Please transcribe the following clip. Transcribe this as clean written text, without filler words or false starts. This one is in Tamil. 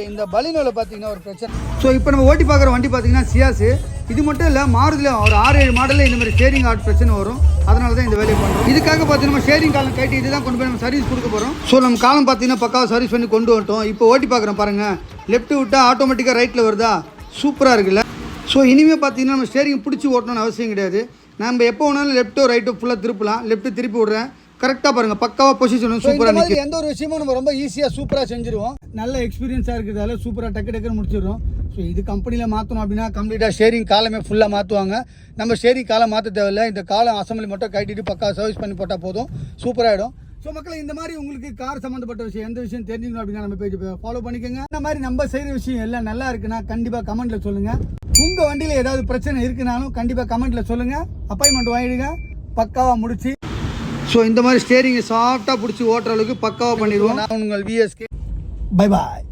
இந்த பலினோவில் பார்த்தீங்கன்னா ஒரு பிரச்சனை. ஸோ இப்போ நம்ம ஓட்டி பார்க்குற வண்டி பார்த்தீங்கன்னா சியாஸு. இது மட்டும் இல்லை, மாறுதில் ஒரு 6-7 மாடலில் இந்த மாதிரி ஸ்டேரிங் ஆட் பிரச்சனை வரும். அதனால தான் இந்த வேலையை பண்ணுறோம். இதுக்காக பார்த்தீங்கன்னா நம்ம ஸ்டேரிங் காலம் கட்டி இதுதான் கொண்டு போய் நம்ம சர்வீஸ் கொடுக்க போகிறோம். ஸோ நம்ம காலம் பார்த்தீங்கன்னா பக்காவாக சர்வீஸ் பண்ணி கொண்டு வந்துட்டோம். இப்போ ஓட்டி பார்க்குறோம் பாருங்கள், லெஃப்ட் விட்டால் ஆட்டோமேட்டிக்காக ரைட்டில் வருதா, சூப்பராக இருக்குல்ல. ஸோ இனிமேல் பார்த்தீங்கன்னா நம்ம ஸ்டேரிங் பிடிச்சி ஓட்டணும்னு அவசியம் கிடையாது. நம்ம எப்போ வேணாலும் லெஃப்ட்டோ ரைட்டோ ஃபுல்லாக திருப்பலாம். லெஃப்ட்டு திருப்பி விட்றேன், கரெக்டாக பாருங்கள், பக்காவாக பொசிஷன் சூப்பராக இருக்குது. எந்த ஒரு விஷயமும் நம்ம ரொம்ப ஈஸியாக சூப்பராக செஞ்சுருவோம். நல்ல எக்ஸ்பீரியன்ஸாக இருக்கிறதால சூப்பராக டக்குன்னு முடிச்சிடுறோம். ஸோ இது கம்பெனியில் மாற்றணும் அப்படின்னா கம்ப்ளீட்டாக ஷேரிங் காலமே ஃபுல்லாக மாற்றுவாங்க. நம்ம ஷேரிங் காலம் மாற்ற தேவையில்லை. இந்த காலம் அசம்பிளி மட்டும் கட்டிட்டு பக்கா சர்வீஸ் பண்ணி போட்டால் போதும், சூப்பராகிடும். ஸோ மக்களை இந்த மாதிரி உங்களுக்கு கார் சம்மந்தப்பட்ட விஷயம் எந்த விஷயம் தெரிஞ்சுக்கணும் அப்படின்னா நம்ம பேஜ் ஃபாலோ பண்ணிக்கோங்க. இந்த மாதிரி நம்ம செய்கிற விஷயம் எல்லாம் நல்லா இருக்குன்னா கண்டிப்பாக கமெண்ட்டில் சொல்லுங்கள். உங்கள் வண்டியில் ஏதாவது பிரச்சனை இருக்குனாலும் கண்டிப்பாக கமெண்ட்டில் சொல்லுங்கள். அப்பாயின்மெண்ட் வாங்கிடுங்க, பக்காவாக முடிச்சு. ஸோ இந்த மாதிரி ஸ்டேரிங்கை சாஃப்டாக பிடிச்சி ஓட்டுற அளவுக்கு பக்காவாக பண்ணிடுவோம். நான் உங்கள் VSK. Bye bye.